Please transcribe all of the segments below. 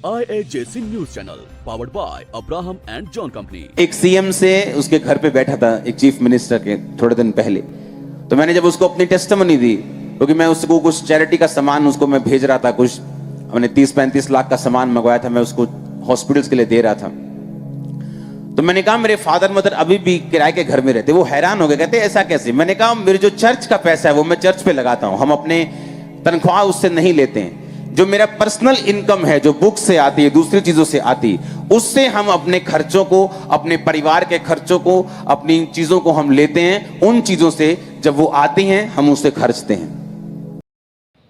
IAJC news channel powered by Abraham and John company. एक CM से उसके घर पे बैठा था, एक चीफ मिनिस्टर के थोड़े दिन पहले। तो मैंने जब उसको अपनी टेस्टिमनी दी, क्योंकि मैं उसको कुछ चैरिटी का सामान उसको मैं भेज रहा था, कुछ हमने 30-35 लाख का सामान मंगवाया था, मैं उसको हॉस्पिटल्स के लिए दे रहा था। तो मैंने कहा मेरे फादर मदर अभी भी किराए के घर में रहते। वो हैरान हो गए, कहते ऐसा कैसे? मैंने कहा मेरे जो चर्च का पैसा है वो मैं चर्च पे लगाता हूं, हम अपने तनख्वाह उससे नहीं लेते हैं। जो मेरा पर्सनल इनकम है, जो बुक से आती है, दूसरी चीजों से आती, उससे हम अपने खर्चों को, अपने परिवार के खर्चों को, अपनी चीजों को हम लेते हैं। उन चीजों से जब वो आती हैं हम उसे खर्चते हैं।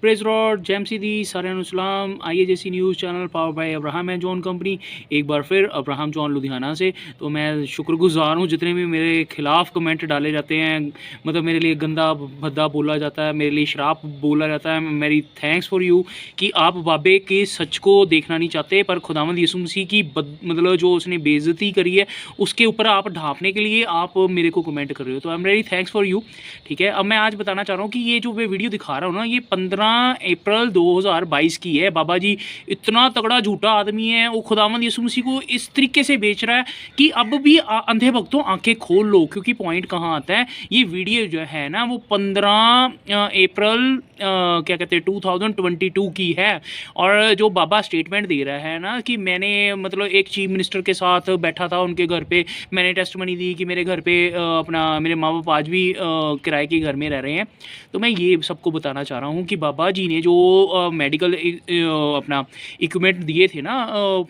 प्रेज लॉर्ड, जय मसीह दी, साਰਿਆਂ ਨੂੰ सलाम। IAJC news channel power bye Abraham and John company, एक बार फिर अब्राहम जॉन लुधियाना से। तो मैं शुक्रगुजार हूँ जितने भी मेरे खिलाफ़ कमेंट डाले जाते हैं, मतलब मेरे लिए गंदा भद्दा बोला जाता है, मेरे लिए शराब बोला जाता है। मेरी थैंक्स फॉर यू कि आप बाबे के सच को देखना नहीं चाहते, पर खुदावंद यीशु मसीह की मतलब जो उसने बेइज्जती करी है उसके ऊपर आप ढांपने के लिए आप मेरे को कमेंट कर रहे हो। तो I am very thanks for you. ठीक है, अब मैं आज बताना चाह रहा हूँ कि ये जो मैं वीडियो दिखा रहा हूँ ना, ये 15 अप्रैल 2022 की है। बाबा जी इतना तगड़ा झूठा आदमी है, वो खुदावंद यीशु मसीह को इस तरीके से बेच रहा है कि अब भी अंधे भक्तों आंखें खोल लो। क्योंकि पॉइंट कहाँ आता है, ये वीडियो जो है ना वो 15 अप्रैल क्या कहते हैं 2022 की है। और जो बाबा स्टेटमेंट दे रहा है ना कि मैंने मतलब एक चीफ मिनिस्टर के साथ बैठा था उनके घर पे, मैंने टेस्टमनी दी कि मेरे घर पे अपना मेरे माँ बाप आज भी किराए के घर में रह रहे हैं। तो मैं ये सबको बताना चाह रहा हूँ कि बाबा जी ने जो मेडिकल अपना इक्विपमेंट दिए थे ना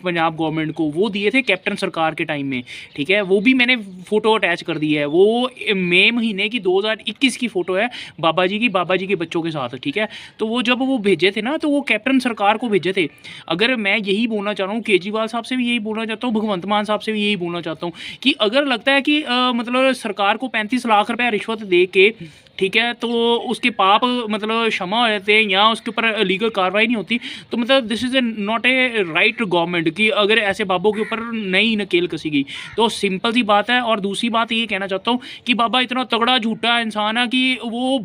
पंजाब गवर्नमेंट को, वो दिए थे कैप्टन सरकार के टाइम में। ठीक है, वो भी मैंने फ़ोटो अटैच कर दी है। वो मई महीने की 2021 की फ़ोटो है बाबा जी के बच्चों के साथ। ठीक है, तो वो जब वो भेजे थे ना, तो वो कैप्टन सरकार को भेजे थे। अगर मैं यही बोलना चाह रहा हूँ, केजरीवाल साहब से भी यही बोलना चाहता हूँ, भगवंत मान साहब से भी यही बोलना चाहता हूँ कि अगर लगता है कि मतलब सरकार को 35 लाख रुपया रिश्वत दे के, ठीक है, तो उसके पाप मतलब क्षमा हो जाते हैं या उसके ऊपर लीगल कार्रवाई नहीं होती, तो मतलब this is not a right government कि अगर ऐसे बाबों के ऊपर नई नकेल कसीगी। तो सिंपल सी बात है। और दूसरी बात ये कहना चाहता हूँ कि बाबा इतना तगड़ा झूठा इंसान है कि वो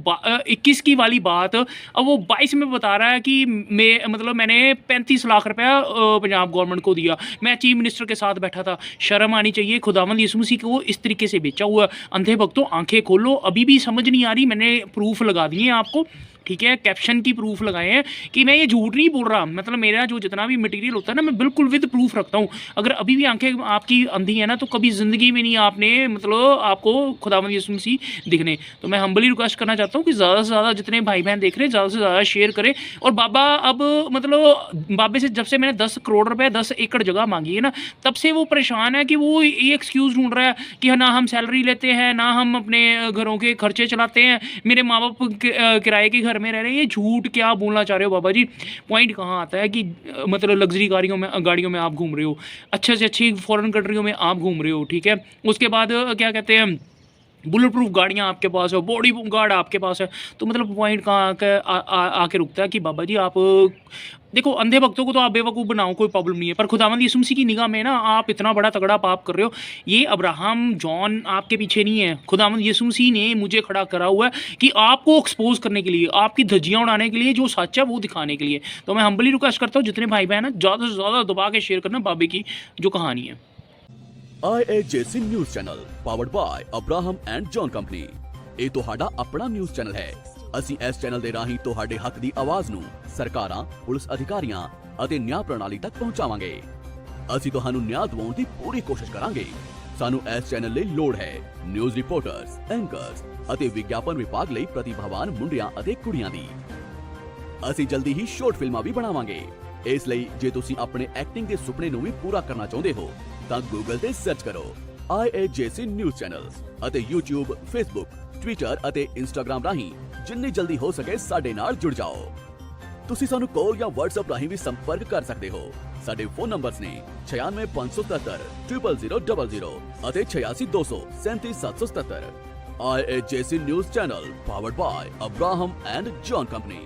21 की वाली बात अब वो 22 में बता रहा है कि मैंने 35 लाख रुपया पंजाब गवर्नमेंट को दिया, मैं चीफ मिनिस्टर के साथ बैठा था। शर्म आनी चाहिए। खुदावंद यीशु मसीह को इस तरीके से बेचा हुआ। अंधे भक्तों आंखें खोलो। अभी भी समझ नहीं आ रही, मैंने प्रूफ लगा दिए हैं आपको। ठीक है, कैप्शन की प्रूफ लगाए हैं कि मैं ये झूठ नहीं बोल रहा। मतलब मेरा जो जितना भी मटेरियल होता है ना, मैं बिल्कुल विद प्रूफ रखता हूँ। अगर अभी भी आंखें आपकी अंधी है ना, तो कभी ज़िंदगी में नहीं आपने मतलब आपको खुदावंद यीशु मसीह दिखने। तो मैं हम्बली रिक्वेस्ट करना चाहता हूँ कि ज़्यादा से ज़्यादा जितने भाई बहन देख रहे हैं, ज़्यादा से ज़्यादा शेयर करें। और बाबा अब मतलब बाबे से जब से मैंने 10 करोड़ रुपये 10 एकड़ जगह मांगी है ना, तब से वो परेशान है कि वो ये एक्सक्यूज़ ढूंढ रहा है कि ना हम सैलरी लेते हैं, ना हम अपने घरों के खर्चे चलाते हैं, मेरे माँ बाप किराए के घर में रह रहे हैं। ये झूठ क्या बोलना चाह रहे हो बाबा जी? पॉइंट कहाँ आता है कि मतलब लग्जरी गाड़ियों में आप घूम रहे हो, अच्छे से अच्छी फॉरेन कंट्रियों में आप घूम रहे हो। ठीक है, उसके बाद क्या कहते हैं बुलेट प्रूफ गाड़ियाँ आपके पास है, बॉडी गार्ड आपके पास है। तो मतलब पॉइंट कहाँ आके रुकता है कि बाबा जी आप देखो, अंधे भक्तों को तो आप बेवकूफ़ बनाओ, कोई प्रॉब्लम नहीं है, पर खुदावंद यीशु मसीह की निगाह में ना आप इतना बड़ा तगड़ा पाप कर रहे हो। ये अब्राहम जॉन आपके पीछे नहीं है, खुदावंद यीशु मसीह ने मुझे खड़ा करा हुआ है कि आपको एक्सपोज करने के लिए, आपकी धज्जियाँ उड़ाने के लिए, जो सच है वो दिखाने के लिए। तो मैं हम्बली रिक्वेस्ट करता हूँ जितने भाई बहन हैं, ज़्यादा से ज़्यादा दबा के शेयर करना बाबे की जो कहानी है। IAJC news channel powered by Abraham and John company. ਇਹ ਤੁਹਾਡਾ ਆਪਣਾ ਨਿਊਜ਼ ਚੈਨਲ ਹੈ। ਅਸੀਂ ਇਸ ਚੈਨਲ ਦੇ ਰਾਹੀਂ ਤੁਹਾਡੇ ਹੱਕ ਦੀ ਆਵਾਜ਼ ਨੂੰ ਸਰਕਾਰਾਂ, ਪੁਲਿਸ ਅਧਿਕਾਰੀਆਂ ਅਤੇ ਨਿਆਂ ਪ੍ਰਣਾਲੀ ਤੱਕ ਪਹੁੰਚਾਵਾਂਗੇ। ਅਸੀਂ ਤੁਹਾਨੂੰ ਨਿਆਂ ਦਿਵਾਉਣ ਦੀ ਪੂਰੀ ਕੋਸ਼ਿਸ਼ ਕਰਾਂਗੇ। ਸਾਨੂੰ ਇਸ ਚੈਨਲ ਲਈ ਲੋੜ ਹੈ ਨਿਊਜ਼ ਰਿਪੋਰਟਰਸ, ਐਂਕਰਸ ਅਤੇ ਵਿਗਿਆਪਨ ਵਿਭਾਗ ਲਈ ਪ੍ਰਤਿਭਾਵਾਨ ਮੁੰਡਿਆਂ ਅਤੇ ਕੁੜੀਆਂ ਦੀ। ਅਸੀਂ ਜਲਦੀ ਹੀ ਸ਼ਾਰਟ ਫਿਲਮਾਂ ਵੀ ਬਣਾਵਾਂਗੇ। ਇਸ ਲਈ ਜੇ ਤੁਸੀਂ ਆਪਣੇ ਐਕਟਿੰਗ ਦੇ ਸੁਪਨੇ ਨੂੰ ਵੀ ਪੂਰਾ ਕਰਨਾ ਚਾਹੁੰਦੇ ਹੋ ਤਾਂ ਗੂਗਲ ਤੇ ਸਰਚ ਕਰੋ IAJC ਨਿਊਜ਼ ਚੈਨਲ ਅਤੇ YouTube, Facebook, Twitter ਅਤੇ Instagram ਰਾਹੀਂ ਜਿੰਨੀ ਜਲਦੀ ਹੋ ਸਕੇ ਸਾਡੇ ਨਾਲ ਜੁੜ ਜਾਓ। ਤੁਸੀਂ ਸਾਨੂੰ ਕਾਲ ਜਾਂ WhatsApp ਰਾਹੀਂ ਵੀ ਸੰਪਰਕ ਕਰ ਸਕਦੇ ਹੋ। ਸਾਡੇ ਫੋਨ ਨੰਬਰਸ ਨੇ 9657 00000 ਅਤੇ 86200 37777। IAJC news channel powered by Abraham and John company.